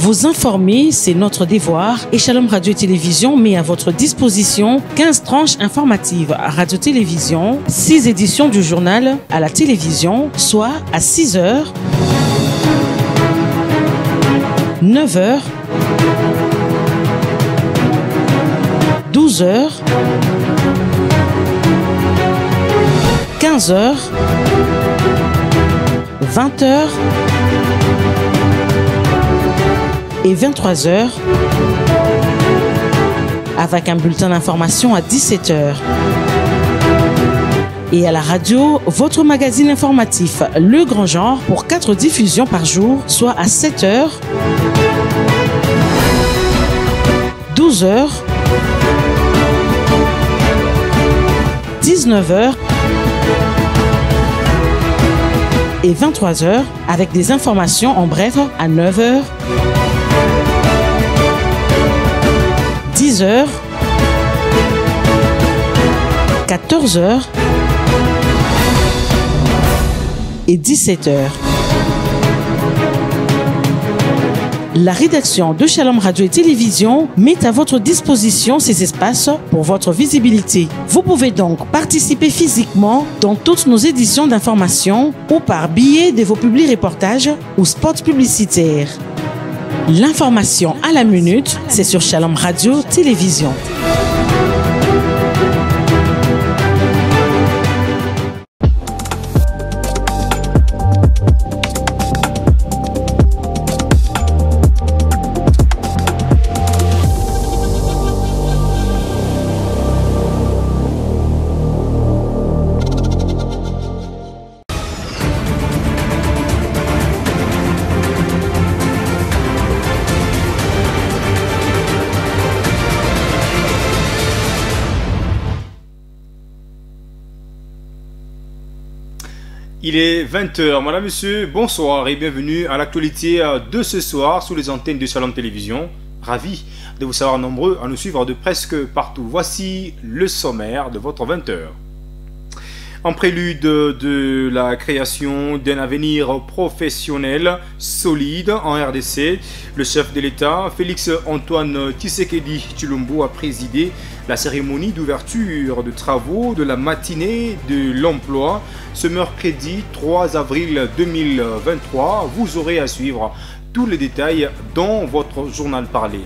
Vous informer, c'est notre devoir et Shalom Radio et Télévision met à votre disposition 15 tranches informatives à Radio-Télévision, 6 éditions du journal à la télévision, soit à 6 heures, 9 heures, 12 heures, 15 heures, 20 heures et 23 heures, avec un bulletin d'information à 17 heures. Et à la radio, votre magazine informatif Le Grand Genre pour 4 diffusions par jour, soit à 7 heures, 12 heures, 19 heures et 23 heures, avec des informations en bref à 9 heures, 10 heures, 14 heures et 17 heures. La rédaction de Shalom Radio et Télévision met à votre disposition ces espaces pour votre visibilité. Vous pouvez donc participer physiquement dans toutes nos éditions d'information ou par biais de vos publics reportages ou spots publicitaires. L'information à la minute, c'est sur Shalom Radio Télévision. Il est 20h, madame, monsieur, bonsoir et bienvenue à l'actualité de ce soir sous les antennes de Shalom Télévision. Ravi de vous savoir nombreux à nous suivre de presque partout. Voici le sommaire de votre 20h. En prélude de la création d'un avenir professionnel solide en RDC, le chef de l'État, Félix-Antoine Tshisekedi Tshilombo, a présidé la cérémonie d'ouverture de travaux de la matinée de l'emploi ce mercredi 3 avril 2023. Vous aurez à suivre tous les détails dans votre journal parlé.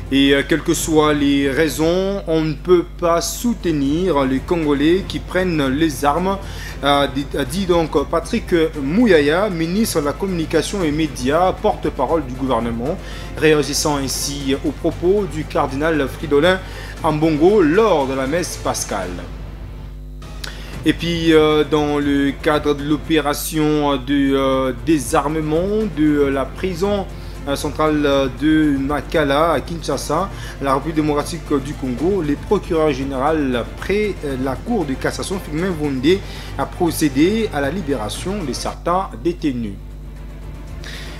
Et quelles que soient les raisons, on ne peut pas soutenir les Congolais qui prennent les armes, a dit donc Patrick Mouyaya, ministre de la Communication et Médias, porte-parole du gouvernement, réagissant ainsi aux propos du cardinal Fridolin Ambongo lors de la messe pascale. Et puis, dans le cadre de l'opération de désarmement de la prison centrale de Makala à Kinshasa, la République démocratique du Congo, les procureurs généraux près la Cour de cassation, Firmin Vondé, a procédé à la libération de certains détenus.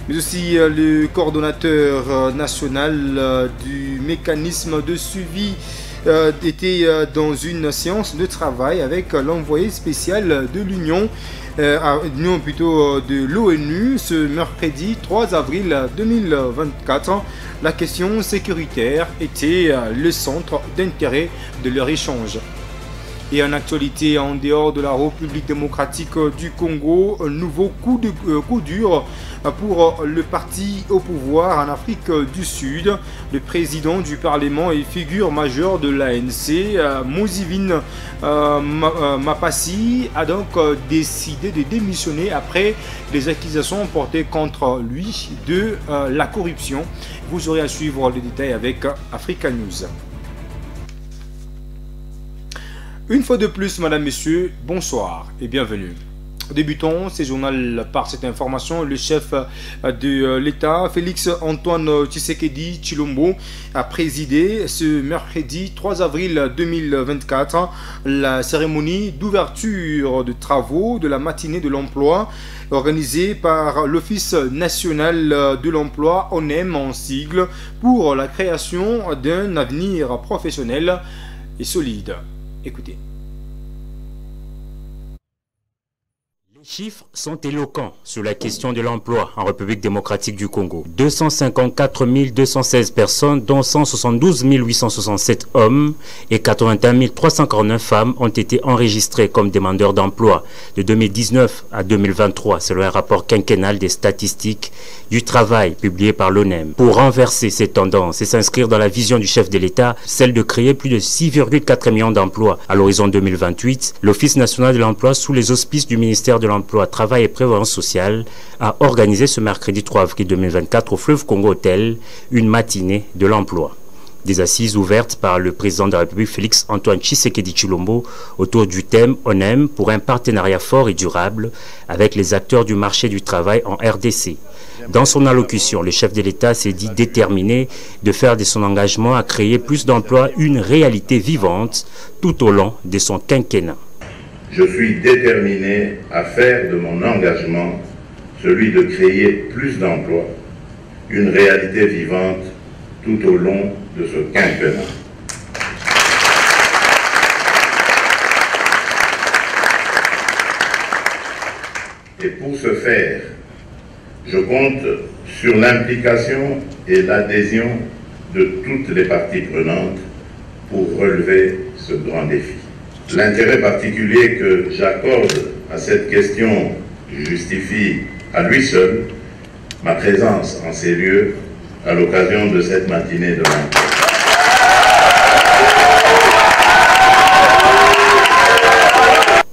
Mais aussi le coordonnateur national du mécanisme de suivi était dans une séance de travail avec l'envoyé spécial de de l'ONU ce mercredi 3 avril 2024. La question sécuritaire était le centre d'intérêt de leur échange. Et en actualité, en dehors de la République démocratique du Congo, un nouveau coup dur pour le parti au pouvoir en Afrique du Sud. Le président du Parlement et figure majeure de l'ANC, Mozivine Mapassi, a donc décidé de démissionner après les accusations portées contre lui de la corruption. Vous aurez à suivre les détails avec Africa News. Une fois de plus, madame, messieurs, bonsoir et bienvenue. Débutons ce journal par cette information. Le chef de l'État, Félix-Antoine Tshisekedi Tshilombo, a présidé ce mercredi 3 avril 2024 la cérémonie d'ouverture de travaux de la matinée de l'emploi organisée par l'Office national de l'emploi, ONEM en sigle, pour la création d'un avenir professionnel et solide. Écoutez. chiffres sont éloquents sur la question de l'emploi en République démocratique du Congo. 254 216 personnes, dont 172 867 hommes et 81 349 femmes ont été enregistrées comme demandeurs d'emploi de 2019 à 2023, selon un rapport quinquennal des statistiques du travail publié par l'ONEM. Pour renverser ces tendances et s'inscrire dans la vision du chef de l'État, celle de créer plus de 6,4 millions d'emplois à l'horizon 2028, l'Office national de l'emploi, sous les auspices du ministère de l'Emploi, Travail et Prévoyance sociale, a organisé ce mercredi 3 avril 2024 au Fleuve Congo Hôtel une matinée de l'emploi. Des assises ouvertes par le président de la République Félix Antoine Tshisekedi Tshilombo autour du thème ONEM pour un partenariat fort et durable avec les acteurs du marché du travail en RDC. Dans son allocution, le chef de l'État s'est dit déterminé de faire de son engagement à créer plus d'emplois une réalité vivante tout au long de son quinquennat. Je suis déterminé à faire de mon engagement celui de créer plus d'emplois, une réalité vivante tout au long de ce quinquennat. Et pour ce faire, je compte sur l'implication et l'adhésion de toutes les parties prenantes pour relever ce grand défi. L'intérêt particulier que j'accorde à cette question justifie à lui seul ma présence en ces lieux à l'occasion de cette matinée de l'emploi.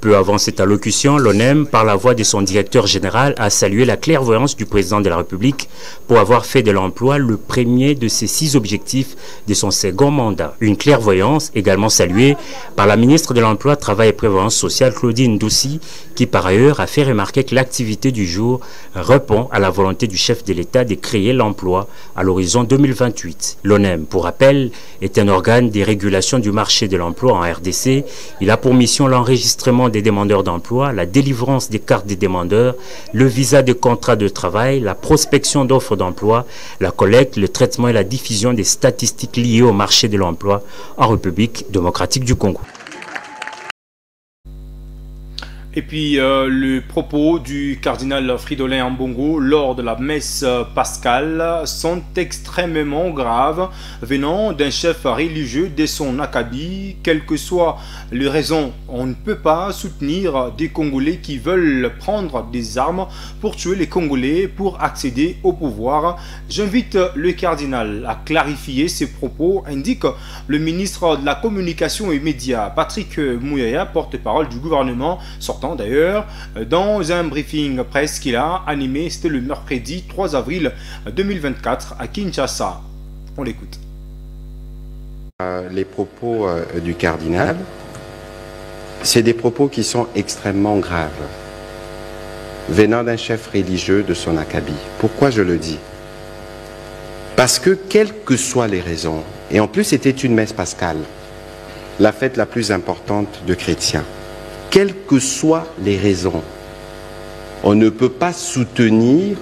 Peu avant cette allocution, l'ONEM, par la voix de son directeur général, a salué la clairvoyance du président de la République pour avoir fait de l'emploi le premier de ses 6 objectifs de son second mandat. Une clairvoyance également saluée par la ministre de l'Emploi, Travail et Prévoyance sociale, Claudine Ndoussi, qui par ailleurs a fait remarquer que l'activité du jour répond à la volonté du chef de l'État de créer l'emploi à l'horizon 2028. L'ONEM, pour rappel, est un organe de régulation du marché de l'emploi en RDC. Il a pour mission l'enregistrement des demandeurs d'emploi, la délivrance des cartes des demandeurs, le visa de contrat de travail, la prospection d'offres d'emploi, la collecte, le traitement et la diffusion des statistiques liées au marché de l'emploi en République démocratique du Congo. Et puis le propos du cardinal Fridolin Ambongo lors de la messe pascale sont extrêmement graves, venant d'un chef religieux de son acabit. Quelles que soient les raisons, on ne peut pas soutenir des Congolais qui veulent prendre des armes pour tuer les Congolais pour accéder au pouvoir. J'invite le cardinal à clarifier ses propos, indique le ministre de la Communication et Médias, Patrick Mouyaya, porte-parole du gouvernement sortant d'ailleurs, dans un briefing presse qu'il a animé, c'était le mercredi 3 avril 2024 à Kinshasa. On l'écoute. Les propos du cardinal, c'est des propos qui sont extrêmement graves, venant d'un chef religieux de son acabit. Pourquoi je le dis? Parce que quelles que soient les raisons, et en plus c'était une messe pascale, la fête la plus importante de chrétiens, quelles que soient les raisons, on ne peut pas soutenir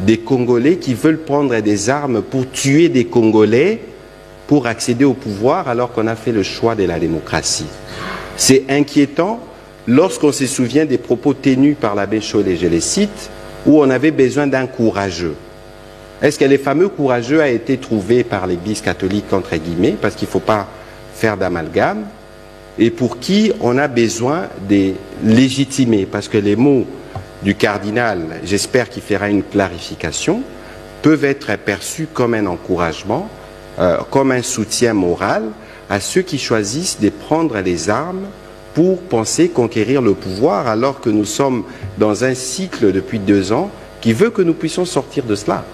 des Congolais qui veulent prendre des armes pour tuer des Congolais pour accéder au pouvoir alors qu'on a fait le choix de la démocratie. C'est inquiétant lorsqu'on se souvient des propos tenus par l'abbé Chollet, je les cite, où on avait besoin d'un courageux. Est-ce que les fameux courageux a été trouvé par l'Église catholique, entre guillemets, parce qu'il ne faut pas faire d'amalgame, et pour qui on a besoin de légitimer, parce que les mots du cardinal, j'espère qu'il fera une clarification, peuvent être perçus comme un encouragement, comme un soutien moral à ceux qui choisissent de prendre les armes pour penser conquérir le pouvoir, alors que nous sommes dans un cycle depuis 2 ans qui veut que nous puissions sortir de cela.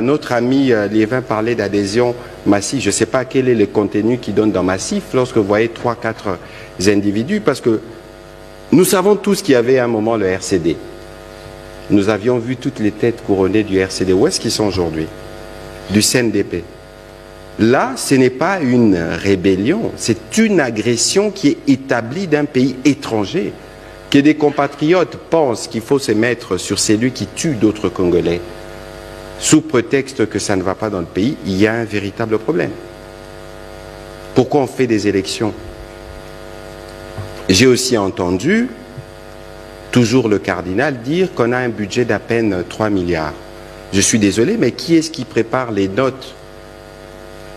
Notre ami Liévin parlait d'adhésion massive. Je ne sais pas quel est le contenu qu'il donne dans massif lorsque vous voyez 3-4 individus, parce que nous savons tous qu'il y avait à un moment le RCD. Nous avions vu toutes les têtes couronnées du RCD. Où est-ce qu'ils sont aujourd'hui? Du CNDP. Là, ce n'est pas une rébellion, c'est une agression qui est établie d'un pays étranger. Que des compatriotes pensent qu'il faut se mettre sur celui qui tue d'autres Congolais, sous prétexte que ça ne va pas dans le pays, il y a un véritable problème. Pourquoi on fait des élections? J'ai aussi entendu toujours le cardinal, dire qu'on a un budget d'à peine 3 milliards. Je suis désolé, mais qui est-ce qui prépare les notes?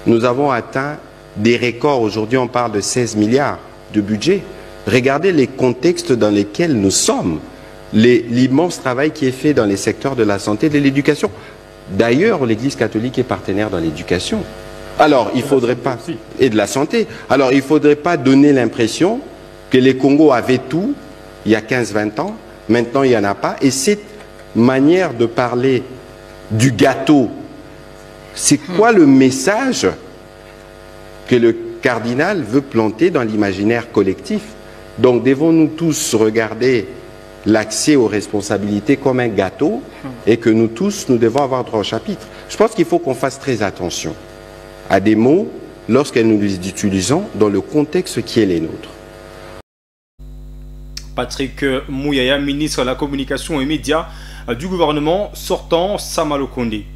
Nous avons atteint des records. Aujourd'hui, on parle de 16 milliards de budget. Regardez les contextes dans lesquels nous sommes. L'immense travail qui est fait dans les secteurs de la santé et de l'éducation. D'ailleurs, l'Église catholique est partenaire dans l'éducation. Alors, il ne faudrait pas... Et de la santé. Alors, il ne faudrait pas donner l'impression que les Congos avaient tout il y a 15-20 ans. Maintenant, il n'y en a pas. Et cette manière de parler du gâteau, c'est quoi le message que le cardinal veut planter dans l'imaginaire collectif? Donc, devons-nous tous regarder l'accès aux responsabilités comme un gâteau et que nous tous, nous devons avoir droit au chapitre? Je pense qu'il faut qu'on fasse très attention à des mots lorsque nous les utilisons dans le contexte qui est les nôtres. Patrick Mouyaya, ministre de la Communication et Médias du gouvernement sortant, Samuel Kondé.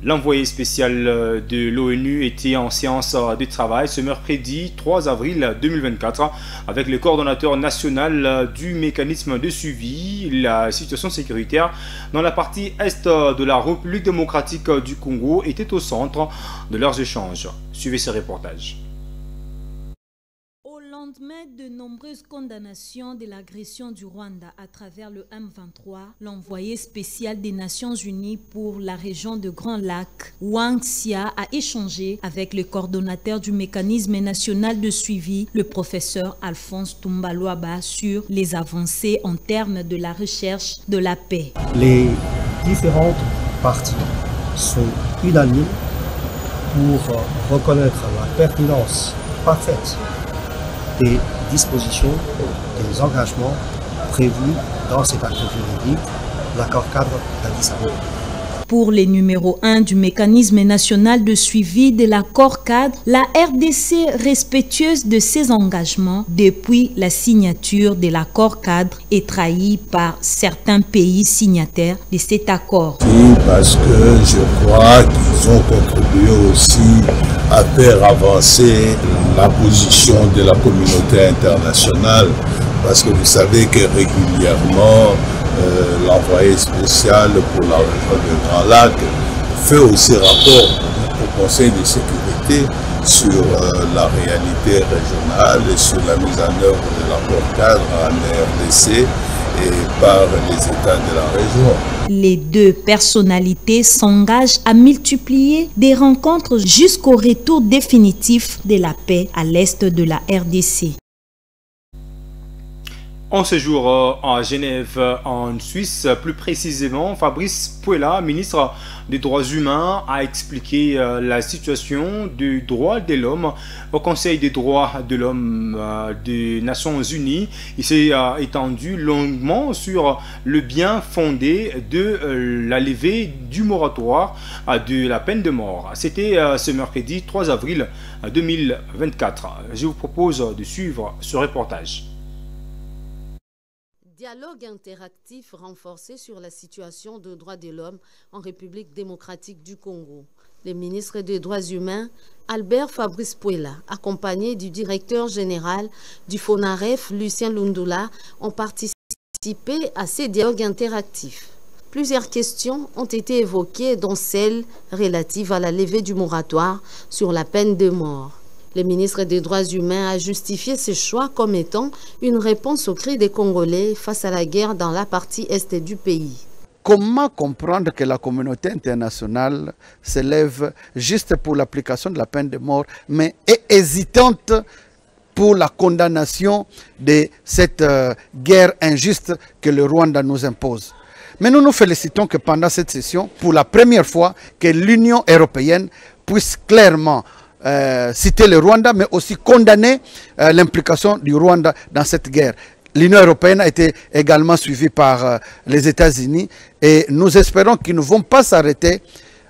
L'envoyé spécial de l'ONU était en séance de travail ce mercredi 3 avril 2024 avec le coordonnateur national du mécanisme de suivi la situation sécuritaire dans la partie est de la République démocratique du Congo était au centre de leurs échanges. Suivez ce reportage. Au lendemain de nombreuses condamnations de l'agression du Rwanda à travers le M23, l'envoyé spécial des Nations Unies pour la région de Grand Lac, Wang Xia, a échangé avec le coordonnateur du mécanisme national de suivi, le professeur Alphonse Toumba-Luaba, sur les avancées en termes de la recherche de la paix. Les différentes parties sont unanimes pour reconnaître la pertinence parfaite des dispositions, des engagements prévus dans cet acte juridique, l'accord cadre d'Addis Abeba. Pour les numéros 1 du mécanisme national de suivi de l'accord cadre, la RDC, respectueuse de ses engagements depuis la signature de l'accord cadre, est trahie par certains pays signataires de cet accord. Oui, parce que je crois qu'ils ont contribué aussi à faire avancer la position de la communauté internationale, parce que vous savez que régulièrement, l'envoyé spécial pour la région de Grand Lac fait aussi rapport au Conseil de sécurité sur la réalité régionale et sur la mise en œuvre de l'accord cadre en RDC et par les États de la région. Les deux personnalités s'engagent à multiplier des rencontres jusqu'au retour définitif de la paix à l'est de la RDC. En séjour à Genève, en Suisse, plus précisément, Fabrice Puela, ministre des Droits humains, a expliqué la situation du droit de l'homme au Conseil des droits de l'homme des Nations Unies. Il s'est étendu longuement sur le bien fondé de la levée du moratoire de la peine de mort. C'était ce mercredi 3 avril 2024. Je vous propose de suivre ce reportage. Dialogue interactif renforcé sur la situation des droits de l'homme en République démocratique du Congo. Le ministre des Droits humains, Albert Fabrice Puela, accompagné du directeur général du FONAREF, Lucien Lundula, ont participé à ces dialogues interactifs. Plusieurs questions ont été évoquées, dont celle relative à la levée du moratoire sur la peine de mort. Le ministre des Droits humains a justifié ce choix comme étant une réponse aux cris des Congolais face à la guerre dans la partie est du pays. Comment comprendre que la communauté internationale se lève juste pour l'application de la peine de mort, mais est hésitante pour la condamnation de cette guerre injuste que le Rwanda nous impose? Mais nous nous félicitons que pendant cette session, pour la première fois, que l'Union européenne puisse clairement citer le Rwanda, mais aussi condamner l'implication du Rwanda dans cette guerre. L'Union européenne a été également suivie par les États-Unis et nous espérons qu'ils ne vont pas s'arrêter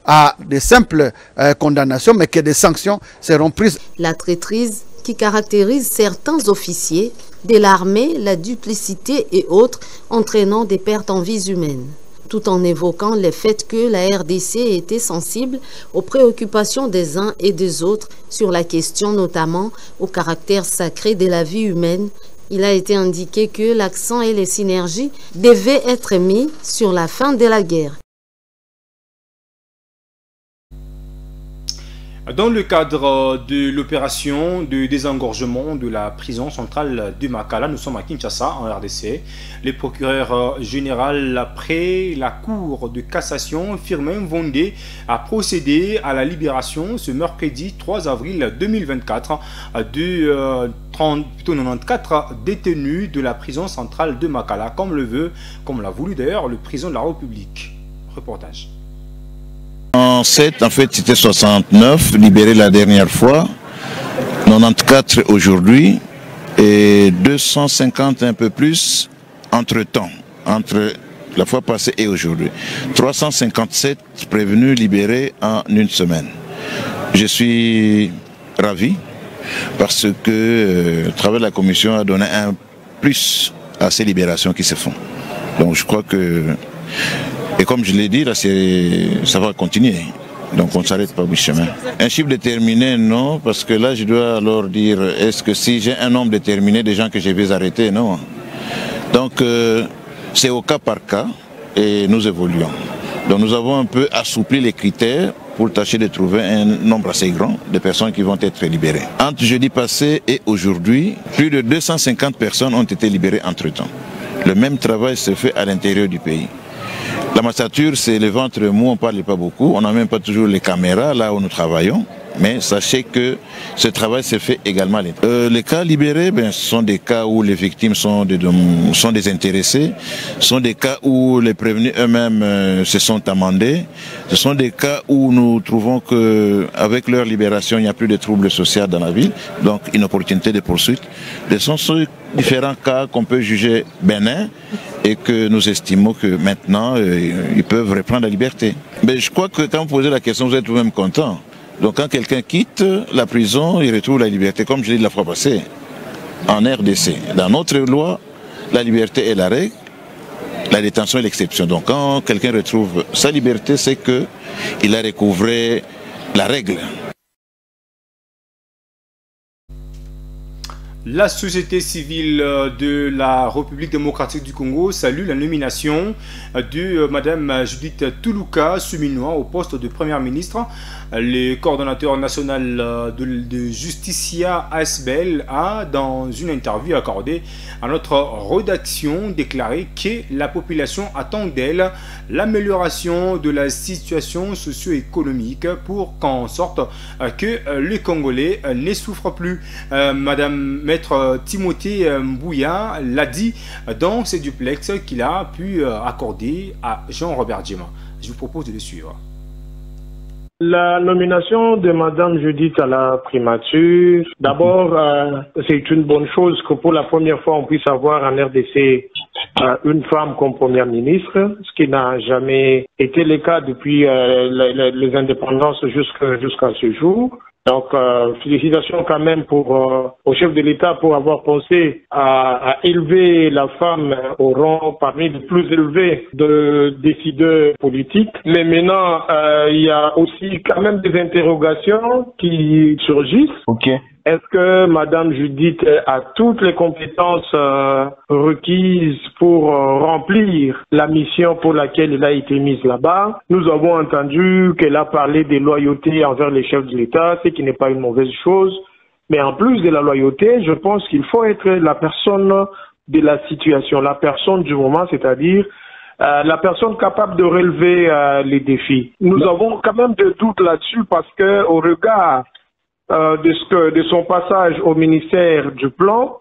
à de simples condamnations, mais que des sanctions seront prises. La traîtrise qui caractérise certains officiers de l'armée, la duplicité et autres, entraînant des pertes en vies humaines, tout en évoquant le fait que la RDC était sensible aux préoccupations des uns et des autres sur la question notamment au caractère sacré de la vie humaine Il a été indiqué que l'accent et les synergies devaient être mis sur la fin de la guerre. Dans le cadre de l'opération de désengorgement de la prison centrale de Makala, nous sommes à Kinshasa, en RDC. Le procureur général après la Cour de cassation, Firmin Vondé, a procédé à la libération ce mercredi 3 avril 2024 de 94 détenus de la prison centrale de Makala, comme l'a voulu d'ailleurs le président de la République. Reportage. En fait, c'était 69 libérés la dernière fois, 94 aujourd'hui et 250 un peu plus entre-temps, entre la fois passée et aujourd'hui. 357 prévenus libérés en une semaine. Je suis ravi parce que le travail de la commission a donné un plus à ces libérations qui se font. Donc je crois que... Et comme je l'ai dit, là, ça va continuer. Donc on ne s'arrête pas au bout du chemin. Un chiffre déterminé, non, parce que là, je dois alors dire, est-ce que si j'ai un nombre déterminé des gens que je vais arrêter, non. Donc c'est au cas par cas et nous évoluons. Donc nous avons un peu assoupli les critères pour tâcher de trouver un nombre assez grand de personnes qui vont être libérées. Entre jeudi passé et aujourd'hui, plus de 250 personnes ont été libérées entre-temps. Le même travail se fait à l'intérieur du pays. La magistrature, c'est le ventre mou, on ne parle pas beaucoup, on n'a même pas toujours les caméras là où nous travaillons, mais sachez que ce travail se fait également à l'intérieur. Les cas libérés, ce sont des cas où les victimes sont des intéressés, ce sont des cas où les prévenus eux-mêmes se sont amendés, ce sont des cas où nous trouvons qu'avec leur libération, il n'y a plus de troubles sociaux dans la ville, donc une opportunité de poursuite. Ce sont ces différents cas qu'on peut juger bénins et que nous estimons que maintenant, ils peuvent reprendre la liberté. Mais je crois que quand vous posez la question, vous êtes vous-même content. Donc quand quelqu'un quitte la prison, il retrouve la liberté, comme je l'ai dit la fois passée, en RDC. Dans notre loi, la liberté est la règle, la détention est l'exception. Donc quand quelqu'un retrouve sa liberté, c'est qu'il a recouvré la règle. La société civile de la République démocratique du Congo salue la nomination de Mme Judith Tuluka Suminoa au poste de Première ministre. Le coordonnateur national de Justicia ASBL a, dans une interview accordée à notre rédaction, déclaré que la population attend d'elle l'amélioration de la situation socio-économique pour qu'en sorte que les Congolais ne souffrent plus. Madame Maître Timothée Mbouya l'a dit dans ce duplex qu'il a pu accorder à Jean-Robert Djema. Je vous propose de le suivre. La nomination de Madame Judith à la primature, d'abord, c'est une bonne chose que pour la première fois, on puisse avoir en RDC une femme comme première ministre, ce qui n'a jamais été le cas depuis les indépendances jusqu'à ce jour. Donc, félicitations quand même au chef de l'État pour avoir pensé à élever la femme au rang parmi les plus élevés de décideurs politiques. Mais maintenant, il y a aussi quand même des interrogations qui surgissent. Ok. Est-ce que Madame Judith a toutes les compétences requises pour remplir la mission pour laquelle elle a été mise là-bas? Nous avons entendu qu'elle a parlé de loyauté envers les chefs de l'État, ce qui n'est pas une mauvaise chose. Mais en plus de la loyauté, je pense qu'il faut être la personne de la situation, la personne du moment, c'est-à-dire la personne capable de relever les défis. Nous avons quand même des doutes là-dessus parce que au regard de son passage au ministère du Plan,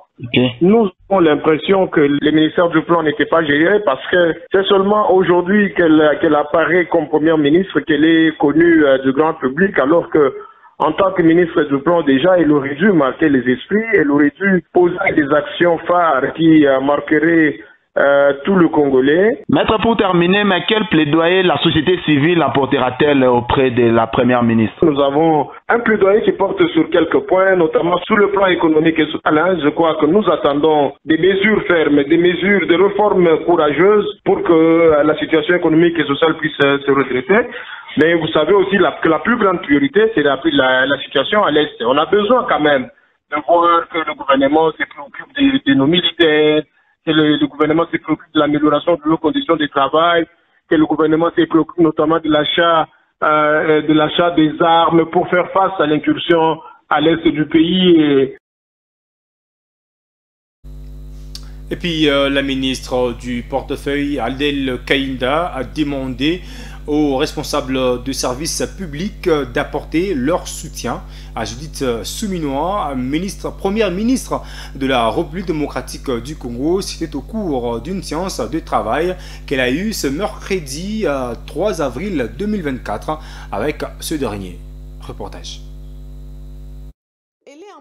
nous avons l'impression que le ministère du Plan n'était pas géré parce que c'est seulement aujourd'hui qu'elle apparaît comme première ministre, qu'elle est connue du grand public, alors que en tant que ministre du Plan, déjà, elle aurait dû marquer les esprits, elle aurait dû poser des actions phares qui marqueraient tout le Congolais. Maître, pour terminer, mais quel plaidoyer la société civile apportera-t-elle auprès de la première ministre? Nous avons un plaidoyer qui porte sur quelques points, notamment sur le plan économique et social. Je crois que nous attendons des mesures fermes, des mesures de réformes courageuses pour que la situation économique et sociale puisse se redresser. Mais vous savez aussi que la plus grande priorité, c'est la situation à l'Est. On a besoin quand même de voir que le gouvernement se préoccupe de nos militaires, que le gouvernement se préoccupe de l'amélioration de leurs conditions de travail, que le gouvernement se préoccupe notamment de l'achat des armes pour faire face à l'incursion à l'est du pays. Et puis la ministre du portefeuille, Aldel Kaïnda, a demandé aux responsables de services publics d'apporter leur soutien à Judith Suminwa, première ministre de la République démocratique du Congo. C'était au cours d'une séance de travail qu'elle a eue ce mercredi 3 avril 2024 avec ce dernier. Reportage.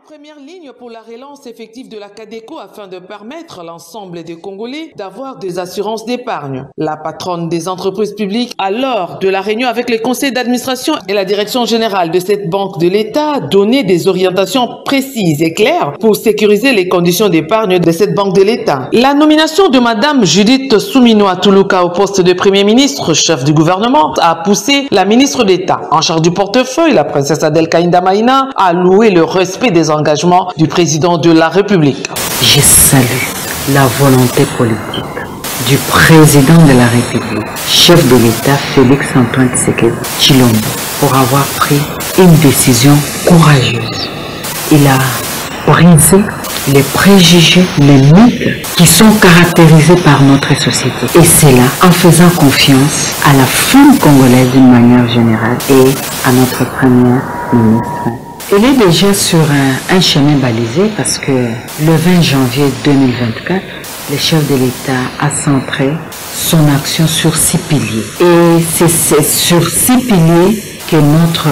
Première ligne pour la relance effective de la CADECO afin de permettre à l'ensemble des Congolais d'avoir des assurances d'épargne. La patronne des entreprises publiques, à l'heure de la réunion avec les conseils d'administration et la direction générale de cette banque de l'État, a donné des orientations précises et claires pour sécuriser les conditions d'épargne de cette banque de l'État. La nomination de Madame Judith Suminwa Tuluka au poste de Premier ministre, chef du gouvernement, a poussé la ministre d'État en charge du portefeuille, la princesse Adel Kaïnda Maïna, à louer le respect des engagement du président de la République. Je salue la volonté politique du président de la République, chef de l'État Félix-Antoine Tshisekedi Tshilombo, pour avoir pris une décision courageuse. Il a brisé les préjugés, les mythes qui sont caractérisés par notre société. Et c'est là en faisant confiance à la femme congolaise d'une manière générale et à notre première ministre. Elle est déjà sur un chemin balisé parce que le 20 janvier 2024, le chef de l'État a centré son action sur 6 piliers. Et c'est sur 6 piliers que notre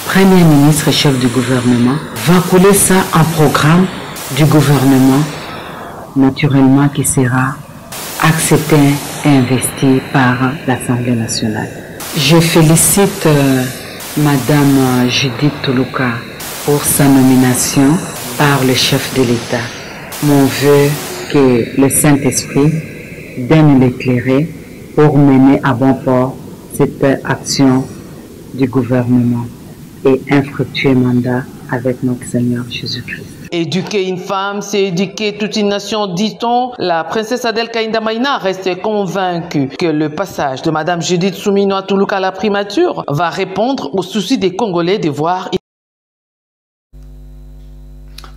Premier ministre et chef du gouvernement va couler ça en programme du gouvernement, naturellement qui sera accepté et investi par l'Assemblée nationale. Je félicite Madame Judith Tuluka pour sa nomination par le chef de l'État. Mon vœu que le Saint-Esprit donne l'éclairer pour mener à bon port cette action du gouvernement et un fructueux mandat avec notre Seigneur Jésus-Christ. Éduquer une femme, c'est éduquer toute une nation, dit-on. La princesse Adel Kaïnda Maïna reste convaincue que le passage de Madame Judith Suminwa Tuluka à la primature va répondre aux soucis des Congolais de voir.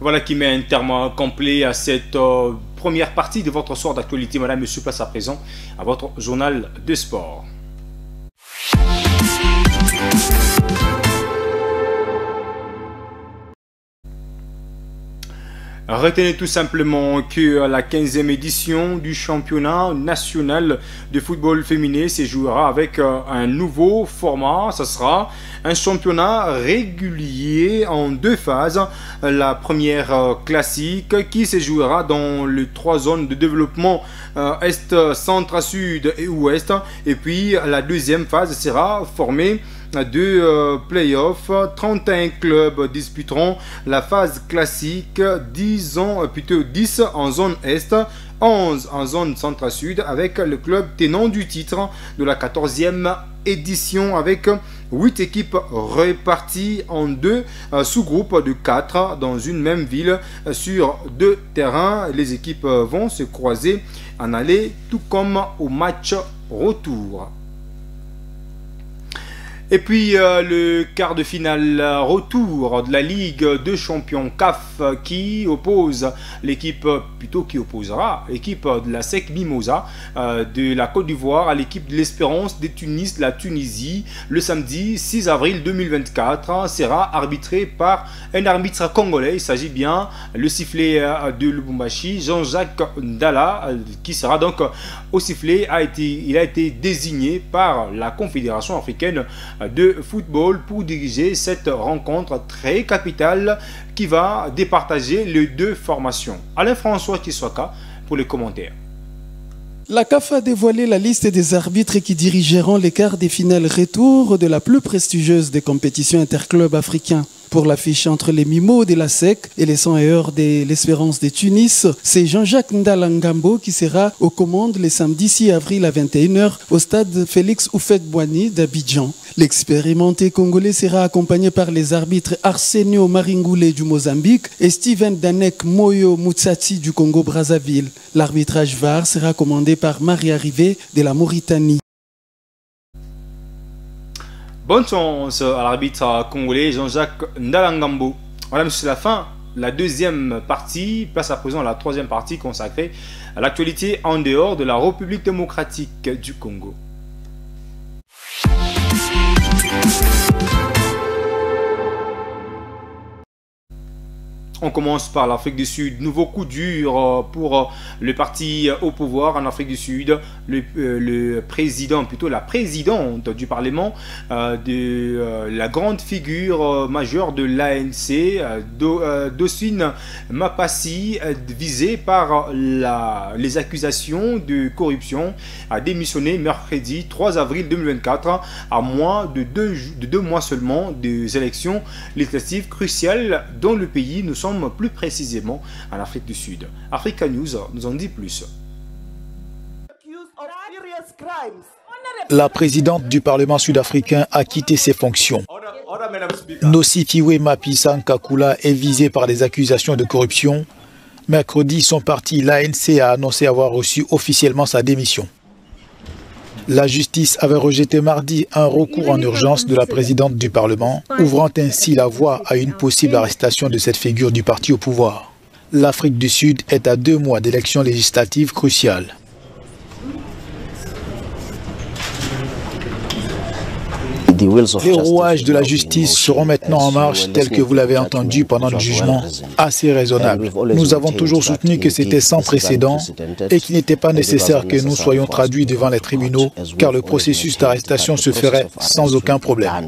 Voilà qui met un terme complet à cette première partie de votre soir d'actualité. Madame, monsieur, place à présent à votre journal de sport. Retenez tout simplement que la 15e édition du championnat national de football féminin se jouera avec un nouveau format. Ce sera un championnat régulier en 2 phases. La première classique qui se jouera dans les 3 zones de développement Est, Centre, Sud et Ouest. Et puis la deuxième phase sera formée de playoffs. 31 clubs disputeront la phase classique, 10 en zone Est, 11 en zone Centre-Sud, avec le club tenant du titre de la 14e édition, avec 8 équipes réparties en 2 sous-groupes de 4 dans une même ville sur 2 terrains. Les équipes vont se croiser en aller, tout comme au match retour. Et puis le quart de finale retour de la Ligue de Champions CAF qui opposera l'équipe de la SEC Mimosa de la Côte d'Ivoire à l'équipe de l'Espérance de Tunis, la Tunisie, le samedi 6 avril 2024 sera arbitré par un arbitre congolais. Il s'agit bien le sifflet de Lubumbashi, Jean-Jacques Ndala, qui sera donc au sifflet. Il a été désigné par la Confédération africaine de football pour diriger cette rencontre très capitale qui va départager les 2 formations. Alain-François Kiswaka pour les commentaires. La CAF a dévoilé la liste des arbitres qui dirigeront les quarts des finales retour de la plus prestigieuse des compétitions interclubs africains. pour l'affiche entre les Mimos de la SEC et les 100 heures de l'Espérance de Tunis. C'est Jean-Jacques Ndalangambo qui sera aux commandes le samedi 6 avril à 21h au stade Félix Houphouët-Boigny d'Abidjan. L'expérimenté congolais sera accompagné par les arbitres Arsenio Maringoulé du Mozambique et Steven Danek Moyo Moutsati du Congo-Brazzaville. L'arbitrage VAR sera commandé par Marie-Arrivée de la Mauritanie. Bonne chance à l'arbitre congolais Jean-Jacques Ndalangambo. Voilà, c'est la fin. La deuxième partie, place à présent à la troisième partie consacrée à l'actualité en dehors de la République démocratique du Congo. On commence par l'Afrique du Sud. Nouveau coup dur pour le parti au pouvoir en Afrique du Sud. Le président, plutôt la présidente du Parlement, de la grande figure majeure de l'ANC, Dosine Mapassi, visée par les accusations de corruption, a démissionné mercredi 3 avril 2024, à moins de deux mois seulement des élections législatives cruciales dans le pays. Nous sommes plus précisément en Afrique du Sud. Africa News nous en dit plus. La présidente du Parlement sud-africain a quitté ses fonctions. Nosifiwe Mapisa Nkakula est visée par des accusations de corruption. Mercredi, son parti, l'ANC, a annoncé avoir reçu officiellement sa démission. La justice avait rejeté mardi un recours en urgence de la présidente du Parlement, ouvrant ainsi la voie à une possible arrestation de cette figure du parti au pouvoir. L'Afrique du Sud est à 2 mois d'élections législatives cruciales. Les rouages de la justice seront maintenant en marche tels que vous l'avez entendu pendant le jugement, assez raisonnable. Nous avons toujours soutenu que c'était sans précédent et qu'il n'était pas nécessaire que nous soyons traduits devant les tribunaux car le processus d'arrestation se ferait sans aucun problème.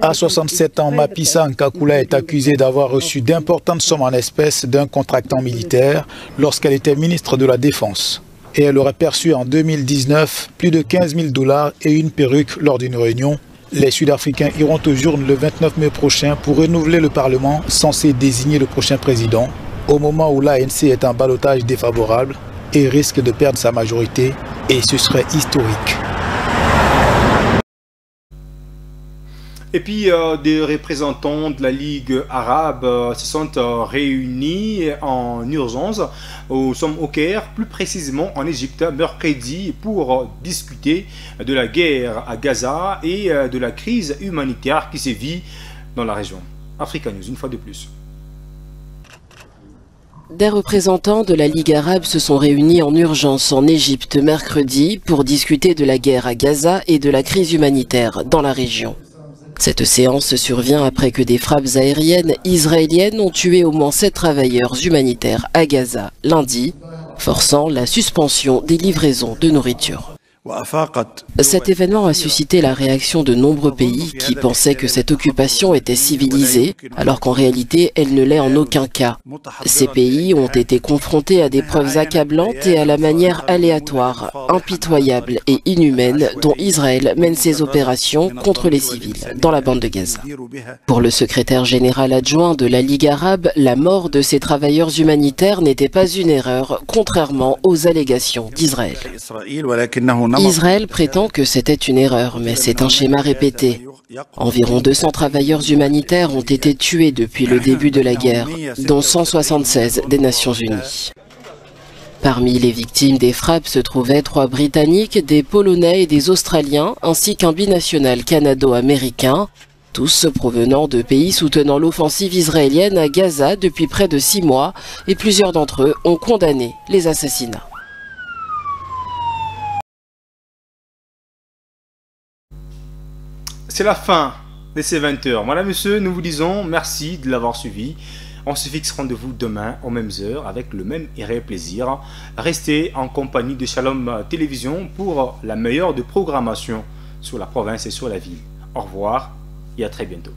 À 67 ans, Mapisa Nkakula est accusée d'avoir reçu d'importantes sommes en espèces d'un contractant militaire lorsqu'elle était ministre de la Défense. Et elle aurait perçu en 2019 plus de 15 000 $ et une perruque lors d'une réunion. Les Sud-Africains iront aux urnes le 29 mai prochain pour renouveler le Parlement censé désigner le prochain président, au moment où l'ANC est en ballottage défavorable et risque de perdre sa majorité, et ce serait historique. Et puis des représentants de la Ligue arabe se sont réunis en urgence au Caire, plus précisément en Égypte, mercredi, pour discuter de la guerre à Gaza et de la crise humanitaire qui sévit dans la région. Africa News, une fois de plus. Des représentants de la Ligue arabe se sont réunis en urgence en Égypte mercredi pour discuter de la guerre à Gaza et de la crise humanitaire dans la région. Cette séance survient après que des frappes aériennes israéliennes ont tué au moins 7 travailleurs humanitaires à Gaza lundi, forçant la suspension des livraisons de nourriture. Cet événement a suscité la réaction de nombreux pays qui pensaient que cette occupation était civilisée, alors qu'en réalité elle ne l'est en aucun cas. Ces pays ont été confrontés à des preuves accablantes et à la manière aléatoire, impitoyable et inhumaine dont Israël mène ses opérations contre les civils dans la bande de Gaza. Pour le secrétaire général adjoint de la Ligue arabe, la mort de ces travailleurs humanitaires n'était pas une erreur, contrairement aux allégations d'Israël. Israël prétend que c'était une erreur, mais c'est un schéma répété. Environ 200 travailleurs humanitaires ont été tués depuis le début de la guerre, dont 176 des Nations Unies. Parmi les victimes des frappes se trouvaient 3 Britanniques, des Polonais et des Australiens, ainsi qu'un binational canado-américain, tous provenant de pays soutenant l'offensive israélienne à Gaza depuis près de 6 mois, et plusieurs d'entre eux ont condamné les assassinats. C'est la fin de ces 20h. Madame, monsieur, nous vous disons merci de l'avoir suivi. On se fixe rendez-vous demain aux mêmes heures avec le même et réel plaisir. Restez en compagnie de Shalom Télévision pour la meilleure de programmation sur la province et sur la ville. Au revoir et à très bientôt.